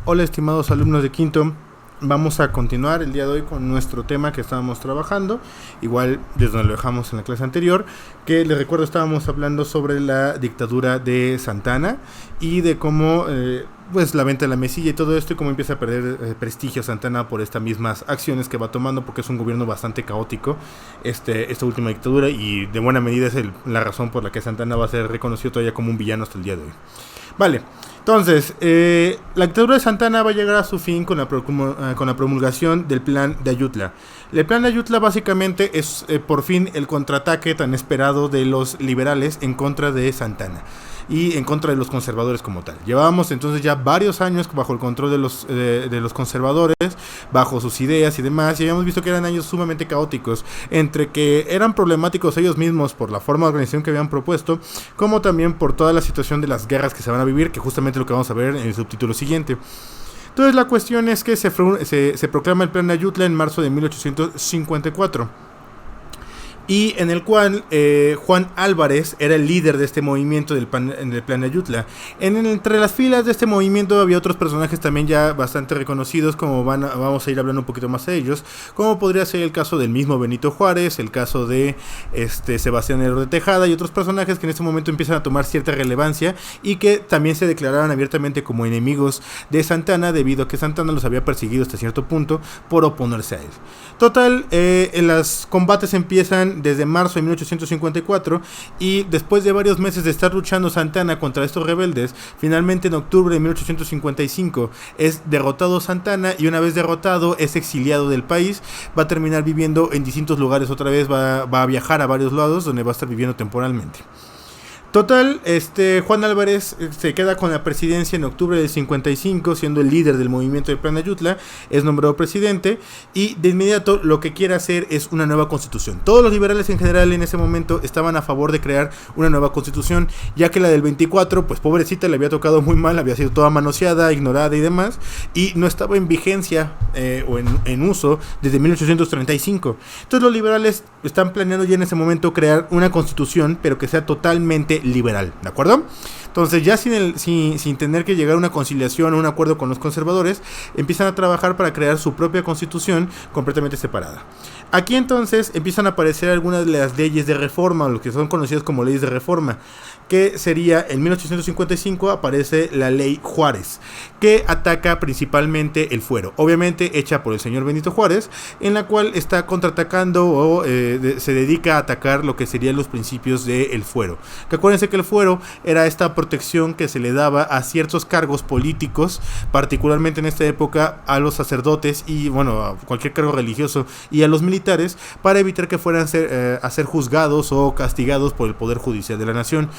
Hola estimados alumnos de quinto, vamos a continuar el día de hoy con nuestro tema que estábamos trabajando, igual desde donde lo dejamos en la clase anterior, que les recuerdo estábamos hablando sobre la dictadura de Santa Anna y de cómo pues la venta de la mesilla y todo esto y cómo empieza a perder prestigio Santa Anna por estas mismas acciones que va tomando, porque es un gobierno bastante caótico esta última dictadura, y de buena medida es la razón por la que Santa Anna va a ser reconocido todavía como un villano hasta el día de hoy. Vale, entonces, la dictadura de Santa Anna va a llegar a su fin con la promulgación del Plan de Ayutla. El Plan de Ayutla básicamente es por fin el contraataque tan esperado de los liberales en contra de Santa Anna y en contra de los conservadores como tal. Llevábamos entonces ya varios años bajo el control de los conservadores, bajo sus ideas y demás, y habíamos visto que eran años sumamente caóticos, entre que eran problemáticos ellos mismos por la forma de organización que habían propuesto, como también por toda la situación de las guerras que se van a vivir, que justamente es lo que vamos a ver en el subtítulo siguiente. Entonces la cuestión es que se proclama el Plan de Ayutla en marzo de 1854. Y en el cual Juan Álvarez era el líder de este movimiento del plan de Ayutla. Entre las filas de este movimiento había otros personajes también ya bastante reconocidos, como vamos a ir hablando un poquito más de ellos, como podría ser el caso del mismo Benito Juárez, el caso de Sebastián Lerdo de Tejada y otros personajes que en este momento empiezan a tomar cierta relevancia y que también se declararon abiertamente como enemigos de Santa Anna, debido a que Santa Anna los había perseguido hasta cierto punto por oponerse a él. Total, los combates empiezan desde marzo de 1854 y después de varios meses de estar luchando Santa Anna contra estos rebeldes, finalmente en octubre de 1855 es derrotado Santa Anna, y una vez derrotado es exiliado del país. Va a terminar viviendo en distintos lugares otra vez, va a viajar a varios lados donde va a estar viviendo temporalmente. Total, Juan Álvarez se queda con la presidencia en octubre del 55, siendo el líder del movimiento del Plan de Ayutla, es nombrado presidente, y de inmediato lo que quiere hacer es una nueva constitución. Todos los liberales en general en ese momento estaban a favor de crear una nueva constitución, ya que la del 24, pues pobrecita, le había tocado muy mal, había sido toda manoseada, ignorada y demás, y no estaba en vigencia o en uso desde 1835. Entonces los liberales están planeando ya en ese momento crear una constitución, pero que sea totalmente liberal, ¿de acuerdo? Entonces ya sin tener que llegar a una conciliación o un acuerdo con los conservadores, empiezan a trabajar para crear su propia constitución completamente separada. Aquí entonces empiezan a aparecer algunas de las leyes de reforma, lo que son conocidas como leyes de reforma, que sería en 1855 aparece la ley Juárez, que ataca principalmente el fuero, obviamente hecha por el señor Benito Juárez, en la cual está contraatacando o se dedica a atacar lo que serían los principios del fuero. Que acuérdense que el fuero era esta protección que se le daba a ciertos cargos políticos, particularmente en esta época a los sacerdotes y bueno, a cualquier cargo religioso, y a los militares, para evitar que fueran a ser juzgados o castigados por el poder judicial de la nación,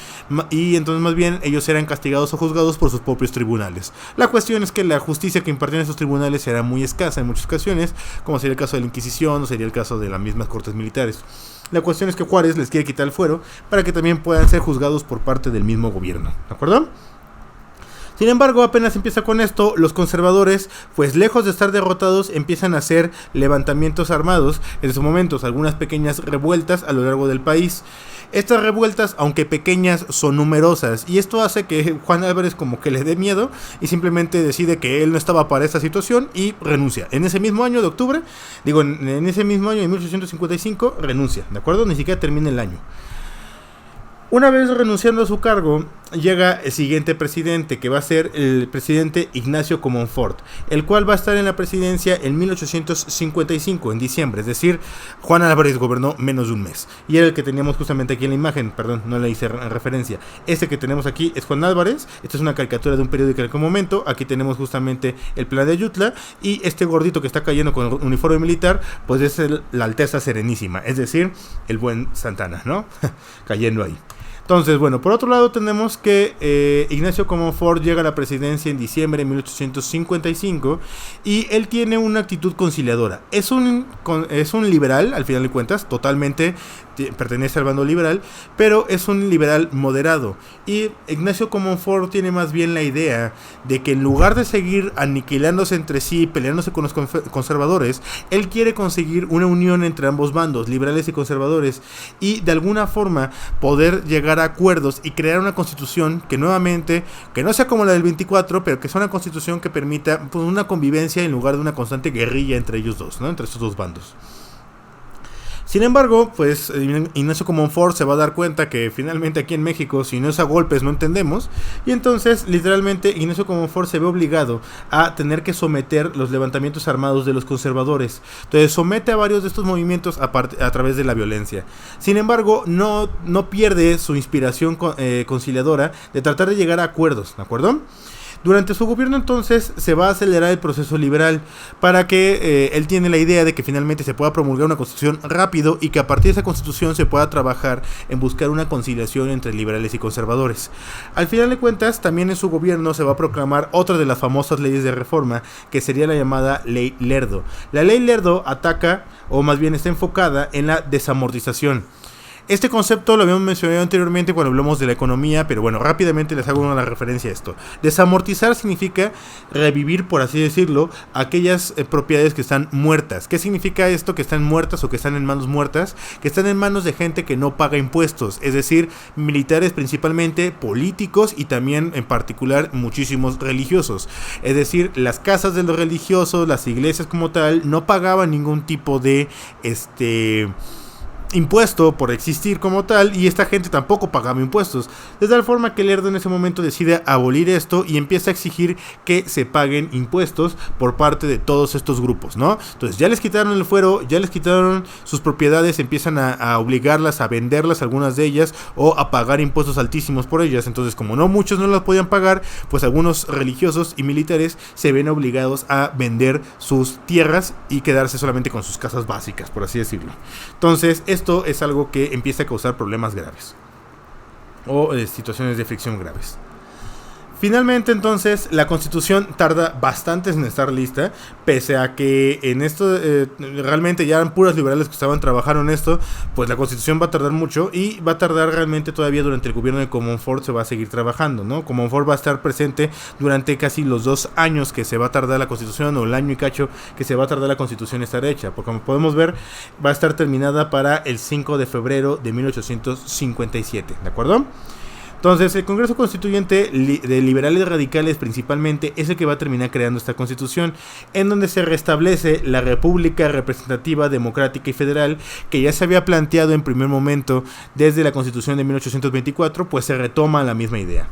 y entonces más bien ellos eran castigados o juzgados por sus propios tribunales. La cuestión es que la justicia que impartían esos tribunales era muy escasa en muchas ocasiones, como sería el caso de la Inquisición o sería el caso de las mismas cortes militares. La cuestión es que Juárez les quiere quitar el fuero para que también puedan ser juzgados por parte del mismo gobierno, ¿de acuerdo? Sin embargo, apenas empieza con esto, los conservadores, pues lejos de estar derrotados, empiezan a hacer levantamientos armados, en sus momentos algunas pequeñas revueltas a lo largo del país. Estas revueltas, aunque pequeñas, son numerosas, y esto hace que Juan Álvarez como que le dé miedo y simplemente decide que él no estaba para esta situación y renuncia. En ese mismo año de octubre, en ese mismo año de 1855, renuncia, ¿de acuerdo? Ni siquiera termina el año. Una vez renunciando a su cargo, llega el siguiente presidente, que va a ser el presidente Ignacio Comonfort, el cual va a estar en la presidencia en 1855, en diciembre, es decir, Juan Álvarez gobernó menos de un mes, y era el que teníamos justamente aquí en la imagen, perdón, no le hice referencia. Este que tenemos aquí es Juan Álvarez, esta es una caricatura de un periódico en aquel momento, aquí tenemos justamente el Plan de Ayutla, y este gordito que está cayendo con uniforme militar, pues es la Alteza Serenísima, es decir, el buen Santa Anna, ¿no? Cayendo ahí. Entonces, bueno, por otro lado tenemos que Ignacio Comonfort llega a la presidencia en diciembre de 1855 y él tiene una actitud conciliadora. Es un liberal, al final de cuentas, totalmente pertenece al bando liberal, pero es un liberal moderado. Y Ignacio Comonfort tiene más bien la idea de que en lugar de seguir aniquilándose entre sí, peleándose con los conservadores, él quiere conseguir una unión entre ambos bandos, liberales y conservadores, y de alguna forma poder llegar a acuerdos y crear una constitución que nuevamente, que no sea como la del 24, pero que sea una constitución que permita pues, una convivencia en lugar de una constante guerrilla entre ellos dos, ¿no? Entre estos dos bandos. Sin embargo, pues Ignacio Comonfort se va a dar cuenta que finalmente aquí en México, si no es a golpes, no entendemos. Y entonces, literalmente, Ignacio Comonfort se ve obligado a tener que someter los levantamientos armados de los conservadores. Entonces, somete a varios de estos movimientos a través de la violencia. Sin embargo, no pierde su inspiración conciliadora de tratar de llegar a acuerdos, ¿de acuerdo? Durante su gobierno entonces se va a acelerar el proceso liberal para que él tiene la idea de que finalmente se pueda promulgar una constitución rápido y que a partir de esa constitución se pueda trabajar en buscar una conciliación entre liberales y conservadores. Al final de cuentas, también en su gobierno se va a proclamar otra de las famosas leyes de reforma, que sería la llamada Ley Lerdo. La Ley Lerdo ataca, o más bien está enfocada en la desamortización. Este concepto lo habíamos mencionado anteriormente cuando hablamos de la economía, pero bueno, rápidamente les hago una referencia a esto. Desamortizar significa revivir, por así decirlo, aquellas propiedades que están muertas. ¿Qué significa esto? Que están muertas o que están en manos muertas, que están en manos de gente que no paga impuestos, es decir, militares principalmente, políticos y también en particular muchísimos religiosos. Es decir, las casas de los religiosos, las iglesias como tal, no pagaban ningún tipo de impuesto por existir como tal, y esta gente tampoco pagaba impuestos, de tal forma que Lerdo en ese momento decide abolir esto y empieza a exigir que se paguen impuestos por parte de todos estos grupos, ¿no? Entonces ya les quitaron el fuero, ya les quitaron sus propiedades, empiezan a obligarlas a venderlas, algunas de ellas, o a pagar impuestos altísimos por ellas. Entonces, como no muchos no las podían pagar, pues algunos religiosos y militares se ven obligados a vender sus tierras y quedarse solamente con sus casas básicas, por así decirlo. Entonces, esto es algo que empieza a causar problemas graves o situaciones de fricción graves. Finalmente, entonces, la Constitución tarda bastante en estar lista, pese a que en esto realmente ya eran puros liberales que trabajaron en esto, pues la Constitución va a tardar mucho y va a tardar realmente todavía durante el gobierno de Comonfort se va a seguir trabajando, ¿no? Comonfort va a estar presente durante casi los 2 años que se va a tardar la Constitución, o el año y cacho que se va a tardar la Constitución estar hecha, porque como podemos ver, va a estar terminada para el 5 de febrero de 1857, ¿de acuerdo? Entonces, el Congreso Constituyente de liberales radicales principalmente es el que va a terminar creando esta constitución, en donde se restablece la república representativa, democrática y federal, que ya se había planteado en primer momento desde la Constitución de 1824, pues se retoma la misma idea.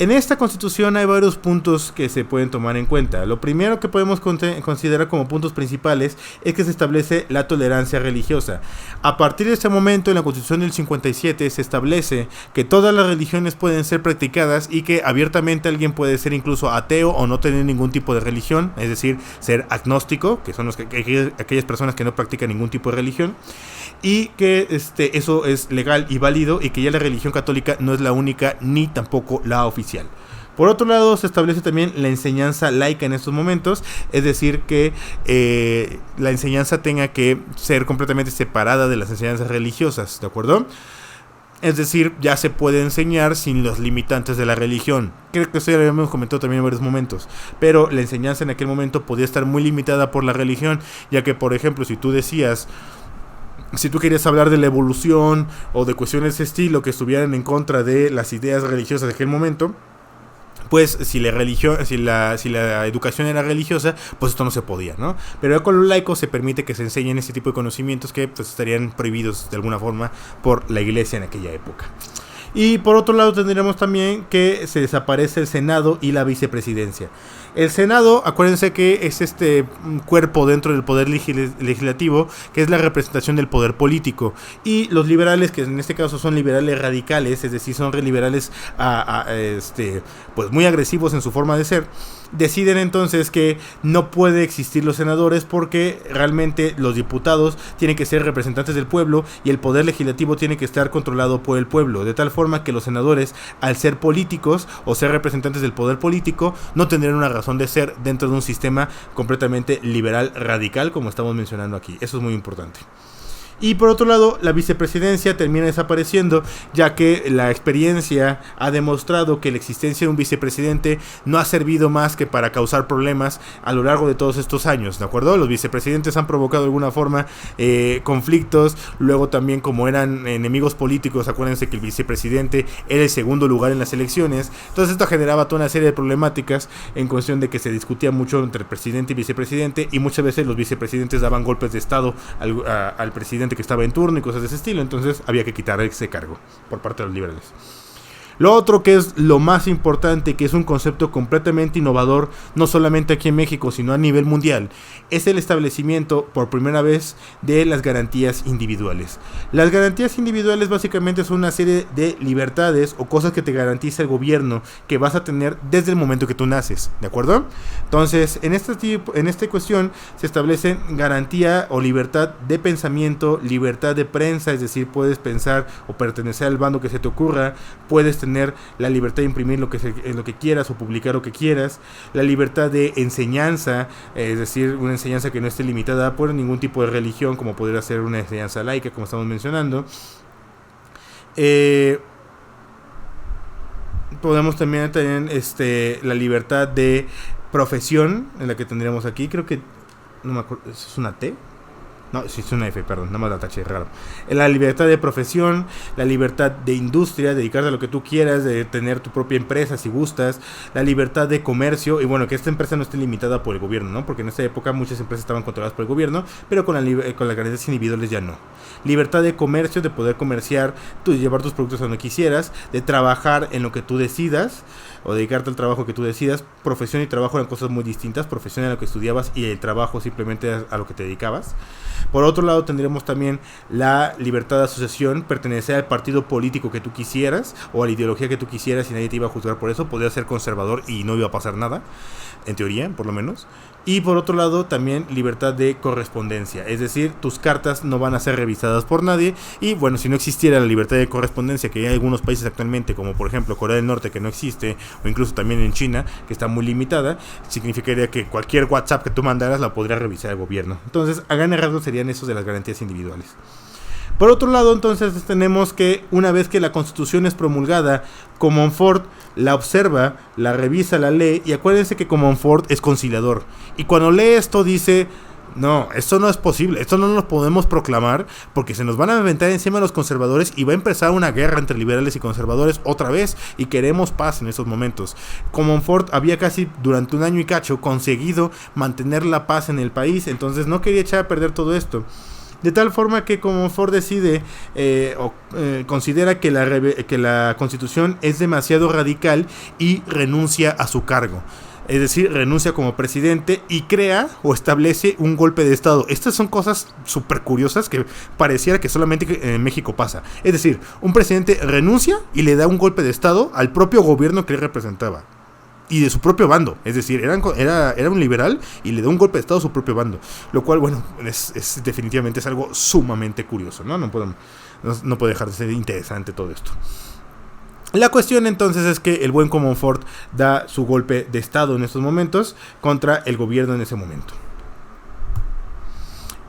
En esta constitución hay varios puntos que se pueden tomar en cuenta. Lo primero que podemos considerar como puntos principales es que se establece la tolerancia religiosa. A partir de este momento, en la Constitución del 57 se establece que todas las religiones pueden ser practicadas y que abiertamente alguien puede ser incluso ateo o no tener ningún tipo de religión, es decir, ser agnóstico, que son aquellas personas que no practican ningún tipo de religión, y que eso es legal y válido, y que ya la religión católica no es la única ni tampoco la oficial. Por otro lado, se establece también la enseñanza laica en estos momentos, es decir, que la enseñanza tenga que ser completamente separada de las enseñanzas religiosas, ¿de acuerdo? Es decir, ya se puede enseñar sin los limitantes de la religión. Creo que esto ya lo habíamos comentado también en varios momentos. Pero la enseñanza en aquel momento podía estar muy limitada por la religión, ya que, por ejemplo, si tú querías hablar de la evolución o de cuestiones de ese estilo que estuvieran en contra de las ideas religiosas de aquel momento, pues si la educación era religiosa, pues esto no se podía, ¿no? Pero ya con los laicos se permite que se enseñen ese tipo de conocimientos que pues estarían prohibidos de alguna forma por la iglesia en aquella época. Y por otro lado tendríamos también que se desaparece el Senado y la vicepresidencia. El Senado, acuérdense que es este cuerpo dentro del poder legislativo, que es la representación del poder político. Y los liberales, que en este caso son liberales radicales, es decir, son liberales pues muy agresivos en su forma de ser, deciden entonces que no puede existir los senadores porque realmente los diputados tienen que ser representantes del pueblo y el poder legislativo tiene que estar controlado por el pueblo, de tal forma que los senadores, al ser políticos o ser representantes del poder político, no tendrían una razón de ser dentro de un sistema completamente liberal radical como estamos mencionando aquí. Eso es muy importante. Y por otro lado, la vicepresidencia termina desapareciendo, ya que la experiencia ha demostrado que la existencia de un vicepresidente no ha servido más que para causar problemas a lo largo de todos estos años, ¿de acuerdo? Los vicepresidentes han provocado de alguna forma conflictos, luego también como eran enemigos políticos, acuérdense que el vicepresidente era el segundo lugar en las elecciones, entonces esto generaba toda una serie de problemáticas en cuestión de que se discutía mucho entre presidente y vicepresidente, y muchas veces los vicepresidentes daban golpes de estado al presidente que estaba en turno y cosas de ese estilo, entonces había que quitar ese cargo por parte de los liberales. Lo otro que es lo más importante, que es un concepto completamente innovador, no solamente aquí en México, sino a nivel mundial, es el establecimiento por primera vez de las garantías individuales. Las garantías individuales básicamente son una serie de libertades o cosas que te garantiza el gobierno que vas a tener desde el momento que tú naces, ¿de acuerdo? Entonces, en esta cuestión se establecen garantía o libertad de pensamiento, libertad de prensa, es decir, puedes pensar o pertenecer al bando que se te ocurra, puedes tener la libertad de imprimir lo que quieras o publicar lo que quieras, la libertad de enseñanza, es decir, una enseñanza que no esté limitada por ningún tipo de religión, como podría ser una enseñanza laica, como estamos mencionando. Podemos también tener la libertad de profesión, en la que tendríamos aquí, creo que, no me acuerdo, ¿es una T? No, sí, es una F, perdón, nada más la taché, raro. La libertad de profesión, la libertad de industria, dedicarte a lo que tú quieras, de tener tu propia empresa si gustas, la libertad de comercio, y bueno, que esta empresa no esté limitada por el gobierno, ¿no? Porque en esta época muchas empresas estaban controladas por el gobierno, pero con las garantías individuales ya no. Libertad de comercio, de poder comerciar, llevar tus productos a donde quisieras, de trabajar en lo que tú decidas, o dedicarte al trabajo que tú decidas. Profesión y trabajo eran cosas muy distintas. Profesión era lo que estudiabas y el trabajo simplemente a lo que te dedicabas. Por otro lado, tendríamos también la libertad de asociación, pertenecer al partido político que tú quisieras o a la ideología que tú quisieras y nadie te iba a juzgar por eso. Podías ser conservador y no iba a pasar nada, en teoría, por lo menos. Y por otro lado, también libertad de correspondencia, es decir, tus cartas no van a ser revisadas por nadie. Y bueno, si no existiera la libertad de correspondencia, que hay algunos países actualmente, como por ejemplo Corea del Norte, que no existe, o incluso también en China, que está muy limitada, significaría que cualquier WhatsApp que tú mandaras la podría revisar el gobierno. Entonces, a grandes rasgos serían esos de las garantías individuales. Por otro lado, entonces, tenemos que una vez que la Constitución es promulgada, Comonfort la observa, la revisa, la lee, y acuérdense que Comonfort es conciliador. Y cuando lee esto dice: no, esto no es posible, esto no nos podemos proclamar porque se nos van a aventar encima los conservadores y va a empezar una guerra entre liberales y conservadores otra vez y queremos paz en esos momentos. Comonfort había casi durante un año y cacho conseguido mantener la paz en el país, entonces no quería echar a perder todo esto. De tal forma que Comonfort decide considera que la Constitución es demasiado radical y renuncia a su cargo. Es decir, renuncia como presidente y crea o establece un golpe de estado. Estas son cosas súper curiosas que pareciera que solamente en México pasa. Es decir, un presidente renuncia y le da un golpe de estado al propio gobierno que él representaba. Y de su propio bando, es decir, era un liberal y le da un golpe de estado a su propio bando. Lo cual, bueno, definitivamente es algo sumamente curioso, ¿no? No puede dejar de ser interesante todo esto. La cuestión entonces es que el buen Comonfort da su golpe de estado en estos momentos contra el gobierno en ese momento.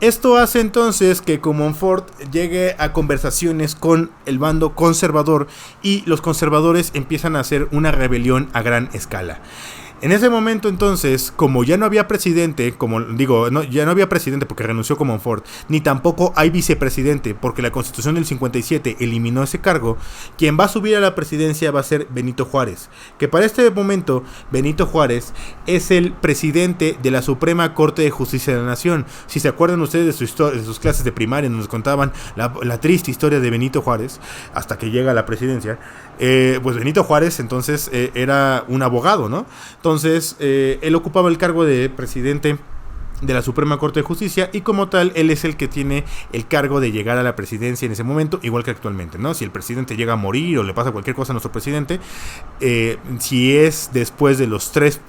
Esto hace entonces que Comonfort llegue a conversaciones con el bando conservador y los conservadores empiezan a hacer una rebelión a gran escala. En ese momento entonces, como ya no había presidente, ya no había presidente porque renunció Comonfort, ni tampoco hay vicepresidente porque la Constitución del 57 eliminó ese cargo, quien va a subir a la presidencia va a ser Benito Juárez, que para este momento Benito Juárez es el presidente de la Suprema Corte de Justicia de la Nación. Si se acuerdan ustedes de sus clases de primaria, nos contaban la triste historia de Benito Juárez hasta que llega a la presidencia. Pues Benito Juárez entonces era un abogado, ¿no? Entonces él ocupaba el cargo de presidente de la Suprema Corte de Justicia y como tal él es el que tiene el cargo de llegar a la presidencia en ese momento, igual que actualmente, ¿no? Si el presidente llega a morir o le pasa cualquier cosa a nuestro presidente, si es después de los 3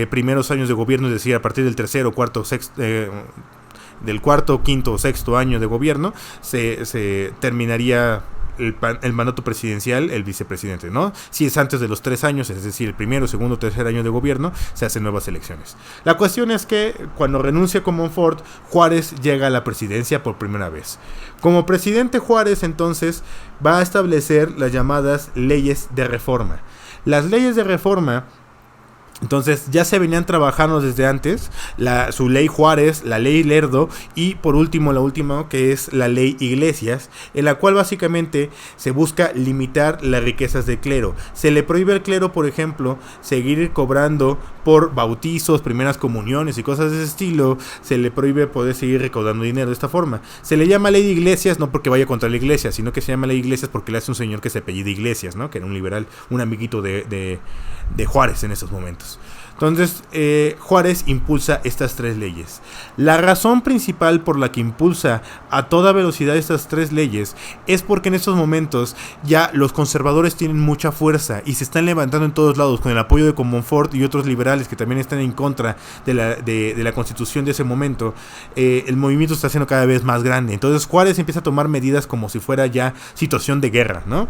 primeros años de gobierno, es decir, a partir del tercero, cuarto, sexto, del cuarto, quinto o sexto año de gobierno, se terminaría el mandato presidencial el vicepresidente, ¿no? Si es antes de los 3 años, es decir, el primero, segundo, tercer año de gobierno, se hacen nuevas elecciones. La cuestión es que cuando renuncia Comonfort, Juárez llega a la presidencia por primera vez. Como presidente, Juárez entonces va a establecer las llamadas leyes de reforma. Las leyes de reforma, entonces, ya se venían trabajando desde antes, su ley Juárez, la ley Lerdo y por último la última, que es la ley Iglesias, en la cual básicamente se busca limitar las riquezas del clero. Se le prohíbe al clero, por ejemplo, seguir cobrando por bautizos, primeras comuniones y cosas de ese estilo. Se le prohíbe poder seguir recaudando dinero de esta forma. Se le llama ley de Iglesias no porque vaya contra la iglesia, sino que se llama ley de Iglesias porque le hace un señor que se apellida Iglesias, ¿no? Que era un liberal, un amiguito de Juárez en esos momentos. Entonces, Juárez impulsa estas 3 leyes. La razón principal por la que impulsa a toda velocidad estas 3 leyes es porque en estos momentos ya los conservadores tienen mucha fuerza y se están levantando en todos lados con el apoyo de Comonfort y otros liberales que también están en contra de la constitución de ese momento. El movimiento está siendo cada vez más grande. Entonces Juárez empieza a tomar medidas como si fuera ya situación de guerra, ¿no?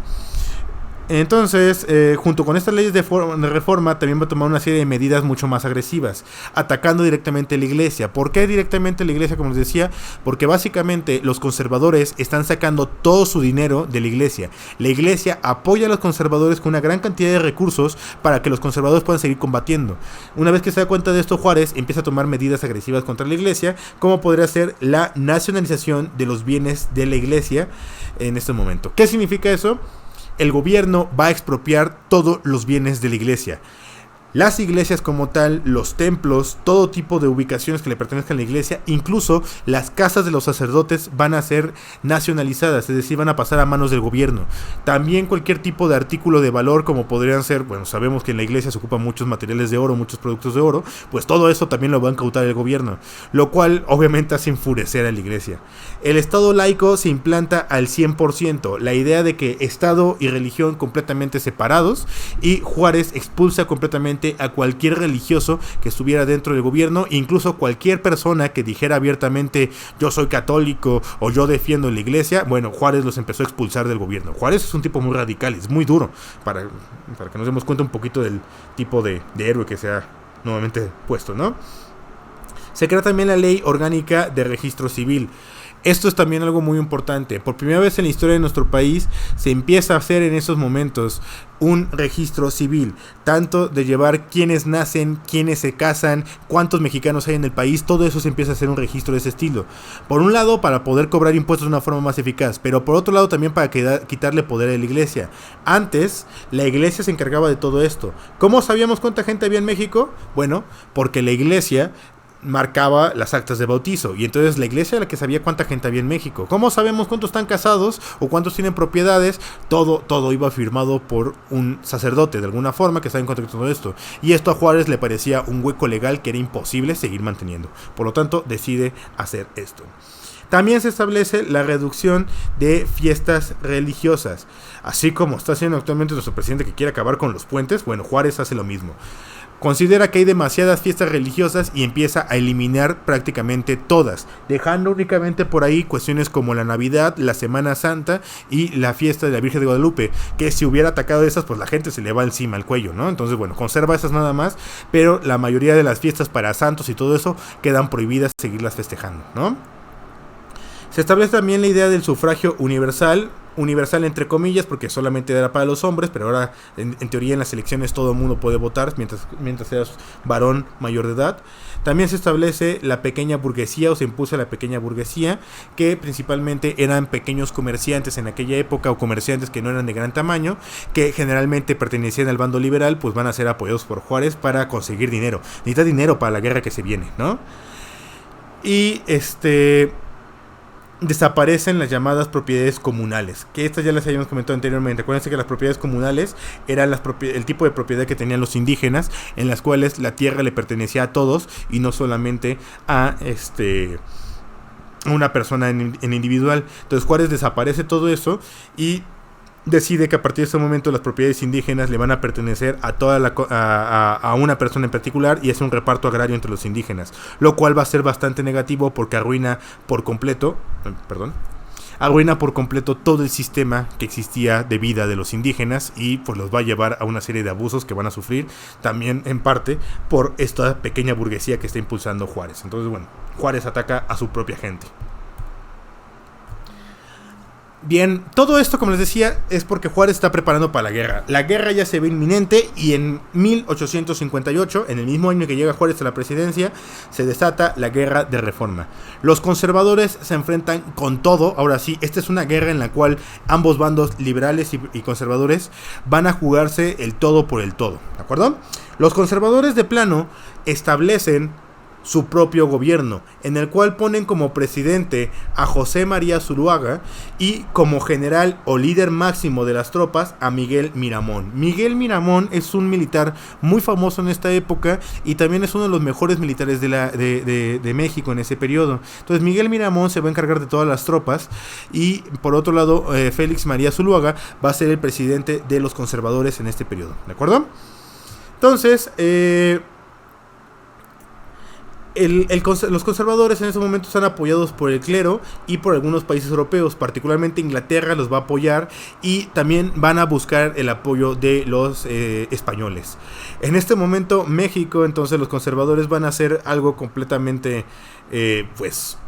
Entonces, junto con estas leyes de reforma, también va a tomar una serie de medidas mucho más agresivas, atacando directamente a la iglesia. ¿Por qué directamente a la iglesia, como les decía? Porque básicamente los conservadores están sacando todo su dinero de la iglesia. La iglesia apoya a los conservadores con una gran cantidad de recursos para que los conservadores puedan seguir combatiendo. Una vez que se da cuenta de esto, Juárez empieza a tomar medidas agresivas contra la iglesia, como podría ser la nacionalización de los bienes de la iglesia en este momento. ¿Qué significa eso? El gobierno va a expropiar todos los bienes de la iglesia. Las iglesias como tal, los templos, todo tipo de ubicaciones que le pertenezcan a la iglesia, incluso las casas de los sacerdotes van a ser nacionalizadas, es decir, van a pasar a manos del gobierno. También cualquier tipo de artículo de valor, como podrían ser, bueno, sabemos que en la iglesia se ocupan muchos materiales de oro, muchos productos de oro, pues todo eso también lo va a incautar el gobierno, lo cual obviamente hace enfurecer a la iglesia. El Estado laico se implanta al 100%, la idea de que Estado y religión completamente separados, y Juárez expulsa completamente a cualquier religioso que estuviera dentro del gobierno, incluso cualquier persona que dijera abiertamente yo soy católico o yo defiendo la iglesia. Bueno, Juárez los empezó a expulsar del gobierno. Juárez es un tipo muy radical, es muy duro, para que nos demos cuenta un poquito del tipo de héroe que se ha nuevamente puesto, ¿no? Se crea también la ley orgánica de registro civil. Esto es también algo muy importante. Por primera vez en la historia de nuestro país se empieza a hacer en esos momentos un registro civil, tanto de llevar quiénes nacen, quiénes se casan, cuántos mexicanos hay en el país. Todo eso se empieza a hacer un registro de ese estilo. Por un lado, para poder cobrar impuestos de una forma más eficaz, pero por otro lado también para quitarle poder a la iglesia. Antes, la iglesia se encargaba de todo esto. ¿Cómo sabíamos cuánta gente había en México? Bueno, porque la iglesia marcaba las actas de bautizo, y entonces la iglesia era la que sabía cuánta gente había en México. ¿Cómo sabemos cuántos están casados o cuántos tienen propiedades? Todo iba firmado por un sacerdote de alguna forma que estaba en contacto con todo esto, y esto a Juárez le parecía un hueco legal que era imposible seguir manteniendo. Por lo tanto, decide hacer esto. También se establece la reducción de fiestas religiosas, así como está haciendo actualmente nuestro presidente, que quiere acabar con los puentes. Bueno, Juárez hace lo mismo. Considera que hay demasiadas fiestas religiosas y empieza a eliminar prácticamente todas, dejando únicamente por ahí cuestiones como la Navidad, la Semana Santa y la fiesta de la Virgen de Guadalupe, que si hubiera atacado esas, pues la gente se le va encima al cuello, ¿no? Entonces, bueno, conserva esas nada más, pero la mayoría de las fiestas para santos y todo eso quedan prohibidas seguirlas festejando, ¿no? Se establece también la idea del sufragio universal entre comillas, porque solamente era para los hombres, pero ahora en teoría en las elecciones todo el mundo puede votar mientras seas varón mayor de edad. También se establece la pequeña burguesía, o se impuso la pequeña burguesía, que principalmente eran pequeños comerciantes en aquella época, o comerciantes que no eran de gran tamaño, que generalmente pertenecían al bando liberal, pues van a ser apoyados por Juárez para conseguir dinero. Necesita dinero para la guerra que se viene, ¿no? Y desaparecen las llamadas propiedades comunales, que estas ya las habíamos comentado anteriormente. Acuérdense que las propiedades comunales eran el tipo de propiedad que tenían los indígenas, en las cuales la tierra le pertenecía a todos y no solamente a una persona en individual. Entonces Juárez desaparece todo eso y decide que a partir de ese momento las propiedades indígenas le van a pertenecer a a una persona en particular, y es un reparto agrario entre los indígenas, lo cual va a ser bastante negativo porque arruina por completo, arruina por completo todo el sistema que existía de vida de los indígenas y pues los va a llevar a una serie de abusos que van a sufrir también en parte por esta pequeña burguesía que está impulsando Juárez. Entonces, bueno, Juárez ataca a su propia gente. Bien, todo esto, como les decía, es porque Juárez está preparando para la guerra. La guerra ya se ve inminente y en 1858, en el mismo año que llega Juárez a la presidencia, se desata la Guerra de Reforma. Los conservadores se enfrentan con todo. Ahora sí, esta es una guerra en la cual ambos bandos, liberales y conservadores, van a jugarse el todo por el todo, ¿de acuerdo? Los conservadores de plano establecen su propio gobierno, en el cual ponen como presidente a José María Zuluaga y como general o líder máximo de las tropas a Miguel Miramón. Miguel Miramón es un militar muy famoso en esta época y también es uno de los mejores militares de México en ese periodo. Entonces Miguel Miramón se va a encargar de todas las tropas y por otro lado Félix María Zuluaga va a ser el presidente de los conservadores en este periodo, ¿de acuerdo? Entonces, los conservadores en ese momento están apoyados por el clero y por algunos países europeos, particularmente Inglaterra los va a apoyar y también van a buscar el apoyo de los españoles. En este momento México, entonces los conservadores van a hacer algo completamente pues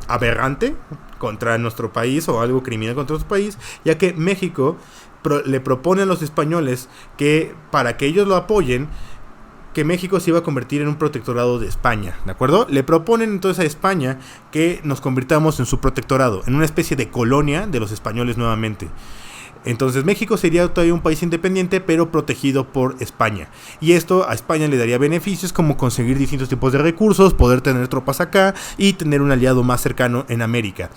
aberrante contra nuestro país o algo criminal contra nuestro país, ya que México le propone a los españoles que para que ellos lo apoyen, que México se iba a convertir en un protectorado de España, ¿de acuerdo? Le proponen entonces a España que nos convirtamos en su protectorado, en una especie de colonia de los españoles nuevamente. Entonces México sería todavía un país independiente, pero protegido por España. Y esto a España le daría beneficios como conseguir distintos tipos de recursos, poder tener tropas acá y tener un aliado más cercano en América.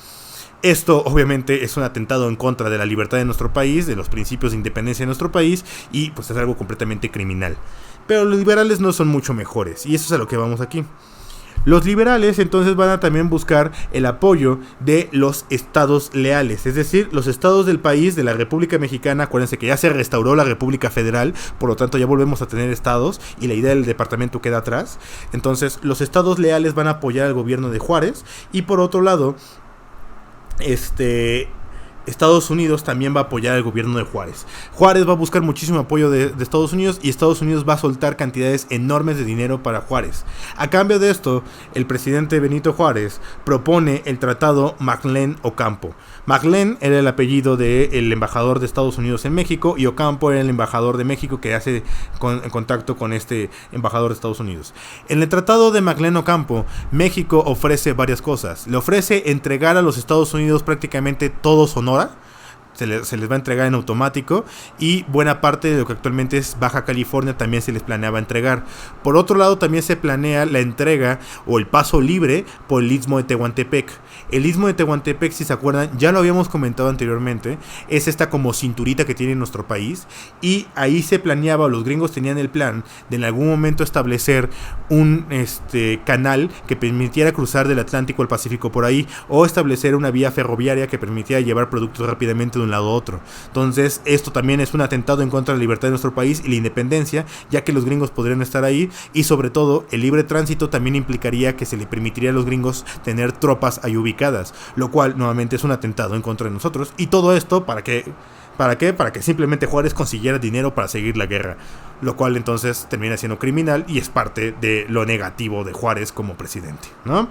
Esto obviamente es un atentado en contra de la libertad de nuestro país, de los principios de independencia de nuestro país y pues es algo completamente criminal. Pero los liberales no son mucho mejores y eso es a lo que vamos aquí. Los liberales entonces van a también buscar el apoyo de los estados leales, es decir, los estados del país, de la República Mexicana. Acuérdense que ya se restauró la República Federal, por lo tanto ya volvemos a tener estados y la idea del departamento queda atrás. Entonces los estados leales van a apoyar al gobierno de Juárez y por otro lado, Estados Unidos también va a apoyar al gobierno de Juárez. Juárez va a buscar muchísimo apoyo de Estados Unidos y Estados Unidos va a soltar cantidades enormes de dinero para Juárez. A cambio de esto, el presidente Benito Juárez propone el tratado McLean-Ocampo. McLean era el apellido del embajador de Estados Unidos en México y Ocampo era el embajador de México que hace contacto con este embajador de Estados Unidos. En el tratado de McLean-Ocampo, México ofrece varias cosas. Le ofrece entregar a los Estados Unidos prácticamente todo Sonora. Se les va a entregar en automático y buena parte de lo que actualmente es Baja California también se les planeaba entregar. Por otro lado también se planea la entrega o el paso libre por el Istmo de Tehuantepec. El Istmo de Tehuantepec, si se acuerdan, ya lo habíamos comentado anteriormente, es esta como cinturita que tiene nuestro país y ahí se planeaba, los gringos tenían el plan de en algún momento establecer un canal que permitiera cruzar del Atlántico al Pacífico por ahí o establecer una vía ferroviaria que permitiera llevar productos rápidamente de un lado a otro. Entonces esto también es un atentado en contra de la libertad de nuestro país y la independencia, ya que los gringos podrían estar ahí y sobre todo el libre tránsito también implicaría que se le permitiría a los gringos tener tropas ahí ubicadas, lo cual nuevamente es un atentado en contra de nosotros y todo esto ¿para qué? Para que simplemente Juárez consiguiera dinero para seguir la guerra, lo cual entonces termina siendo criminal y es parte de lo negativo de Juárez como presidente, ¿no?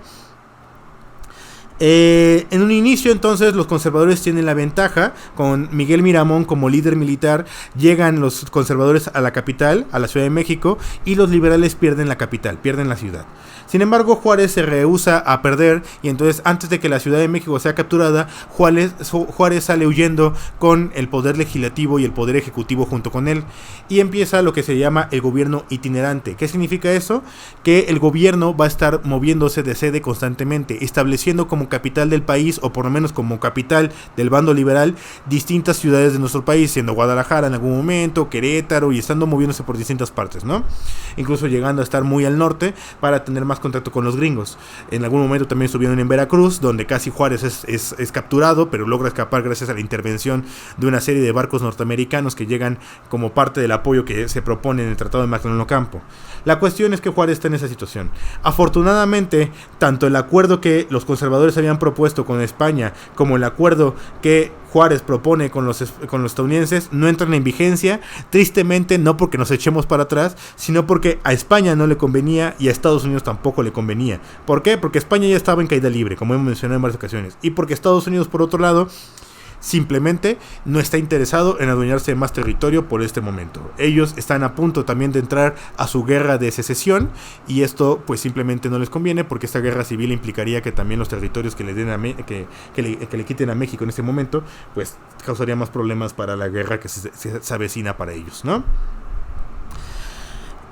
En un inicio entonces los conservadores tienen la ventaja. Con Miguel Miramón como líder militar llegan los conservadores a la capital, a la Ciudad de México, y los liberales pierden la capital, pierden la ciudad. Sin embargo, Juárez se rehúsa a perder y entonces antes de que la Ciudad de México sea capturada, Juárez sale huyendo con el poder legislativo y el poder ejecutivo junto con él y empieza lo que se llama el gobierno itinerante. ¿Qué significa eso? Que el gobierno va a estar moviéndose de sede constantemente, estableciendo como capital del país o por lo menos como capital del bando liberal distintas ciudades de nuestro país, siendo Guadalajara en algún momento, Querétaro y estando moviéndose por distintas partes, ¿no? Incluso llegando a estar muy al norte para tener más contacto con los gringos. En algún momento también estuvieron en Veracruz, donde casi Juárez es capturado, pero logra escapar gracias a la intervención de una serie de barcos norteamericanos que llegan como parte del apoyo que se propone en el Tratado de McLean-Ocampo. La cuestión es que Juárez está en esa situación. Afortunadamente, tanto el acuerdo que los conservadores conservadores habían propuesto con España, como el acuerdo que Juárez propone con los estadounidenses, no entran en vigencia, tristemente no porque nos echemos para atrás, sino porque a España no le convenía y a Estados Unidos tampoco le convenía. ¿Por qué? Porque España ya estaba en caída libre, como hemos mencionado en varias ocasiones, y porque Estados Unidos, por otro lado, simplemente no está interesado en adueñarse de más territorio por este momento. Ellos están a punto también de entrar a su guerra de secesión, y esto pues simplemente no les conviene, porque esta guerra civil implicaría que también los territorios que le den que le quiten a México en este momento, pues causaría más problemas para la guerra que se avecina para ellos, ¿no?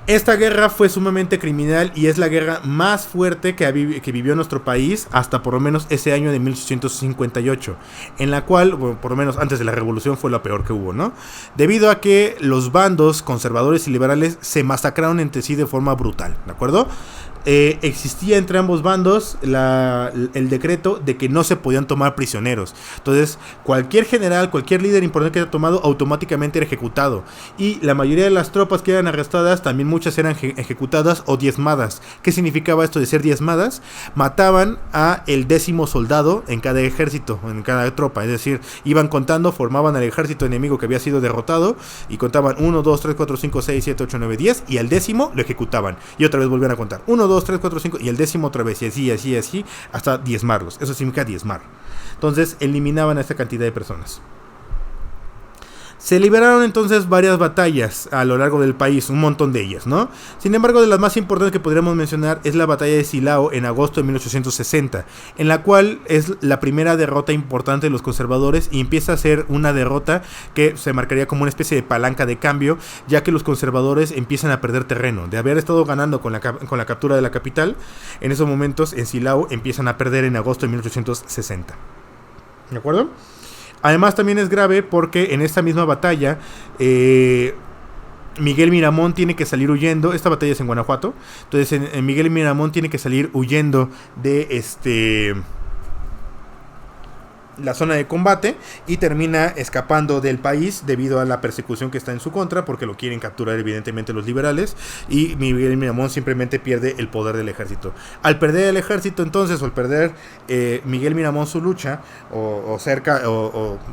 Esta guerra fue sumamente criminal y es la guerra más fuerte que vivió nuestro país hasta por lo menos ese año de 1858, en la cual, bueno, por lo menos antes de la revolución, fue la peor que hubo, ¿no? Debido a que los bandos conservadores y liberales se masacraron entre sí de forma brutal, ¿de acuerdo? Existía entre ambos bandos el decreto de que no se podían tomar prisioneros. Entonces, cualquier general, cualquier líder importante que haya tomado, automáticamente era ejecutado. Y la mayoría de las tropas que eran arrestadas, también muchas eran ejecutadas o diezmadas. ¿Qué significaba esto de ser diezmadas? Mataban a el 10º soldado en cada ejército, en cada tropa. Es decir, iban contando, formaban al ejército enemigo que había sido derrotado y contaban 1, 2, 3, 4, 5, 6, 7, 8, 9, 10 y al 10º lo ejecutaban. Y otra vez volvían a contar 1, 2, 3, 4, 5 y el 10º otra vez, y así hasta diezmarlos. Eso significa diezmar. Entonces eliminaban a esta cantidad de personas. Se liberaron entonces varias batallas a lo largo del país, un montón de ellas, ¿no? Sin embargo, de las más importantes que podríamos mencionar es la batalla de Silao en agosto de 1860, en la cual es la primera derrota importante de los conservadores y empieza a ser una derrota que se marcaría como una especie de palanca de cambio, ya que los conservadores empiezan a perder terreno. De haber estado ganando con la captura de la capital, en esos momentos en Silao empiezan a perder en agosto de 1860. ¿De acuerdo? Además también es grave porque en esta misma batalla Miguel Miramón tiene que salir huyendo. Esta batalla es en Guanajuato. Entonces Miguel Miramón tiene que salir huyendo de la zona de combate y termina escapando del país debido a la persecución que está en su contra, porque lo quieren capturar evidentemente los liberales, y Miguel Miramón simplemente pierde el poder del ejército. Al perder el ejército entonces, o al perder Miguel Miramón su lucha, o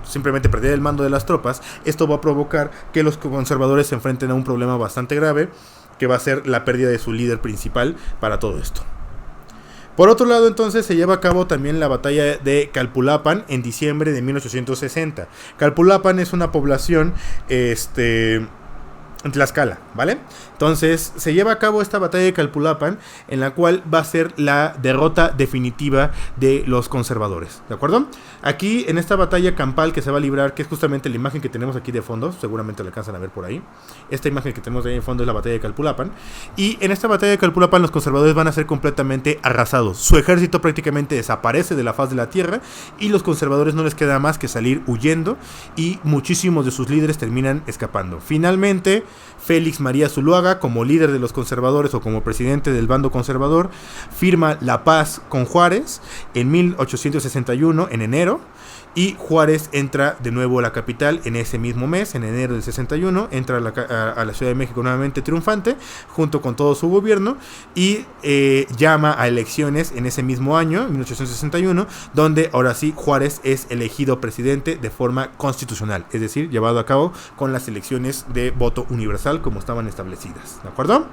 simplemente perder el mando de las tropas, esto va a provocar que los conservadores se enfrenten a un problema bastante grave, que va a ser la pérdida de su líder principal para todo esto. Por otro lado, entonces, se lleva a cabo también la batalla de Calpulapan en diciembre de 1860. Calpulapan es una población en Tlaxcala, ¿vale? Entonces se lleva a cabo esta batalla de Calpulapan, en la cual va a ser la derrota definitiva de los conservadores, ¿de acuerdo? Aquí en esta batalla campal que se va a librar, que es justamente la imagen que tenemos aquí de fondo, seguramente la alcanzan a ver por ahí. Esta imagen que tenemos ahí en fondo es la batalla de Calpulapan, y en esta batalla de Calpulapan los conservadores van a ser completamente arrasados. Su ejército prácticamente desaparece de la faz de la tierra y los conservadores no les queda más que salir huyendo, y muchísimos de sus líderes terminan escapando. Finalmente, Félix María Zuluaga, como líder de los conservadores o como presidente del bando conservador, firma la paz con Juárez en 1861, en enero, y Juárez entra de nuevo a la capital en ese mismo mes, en enero del 61, entra a la Ciudad de México nuevamente triunfante, junto con todo su gobierno, y llama a elecciones en ese mismo año, 1861, donde ahora sí Juárez es elegido presidente de forma constitucional, es decir, llevado a cabo con las elecciones de voto universal como estaban establecidas, ¿de acuerdo?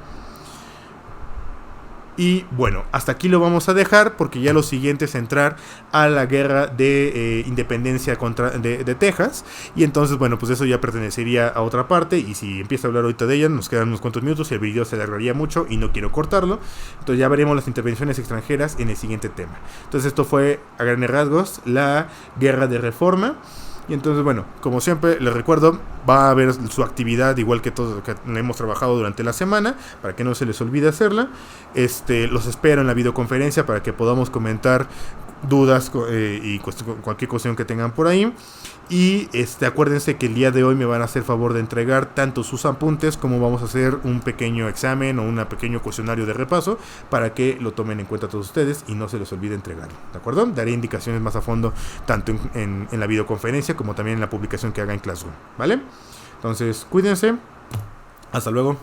Y bueno, hasta aquí lo vamos a dejar, porque ya lo siguiente es entrar a la guerra de independencia de Texas. Y entonces, bueno, pues eso ya pertenecería a otra parte. Y si empiezo a hablar ahorita de ella, nos quedan unos cuantos minutos y el video se alargaría mucho y no quiero cortarlo. Entonces ya veremos las intervenciones extranjeras en el siguiente tema. Entonces esto fue, a grandes rasgos, la guerra de Reforma. Y entonces, bueno, como siempre, les recuerdo, va a haber su actividad igual que todo lo que hemos trabajado durante la semana, para que no se les olvide hacerla. Los espero en la videoconferencia para que podamos comentar dudas y cualquier cuestión que tengan por ahí. Y acuérdense que el día de hoy me van a hacer favor de entregar tanto sus apuntes como vamos a hacer un pequeño examen o un pequeño cuestionario de repaso para que lo tomen en cuenta todos ustedes y no se les olvide entregarlo, ¿de acuerdo? Daré indicaciones más a fondo tanto en la videoconferencia como también en la publicación que haga en Classroom, ¿vale? Entonces, cuídense. Hasta luego.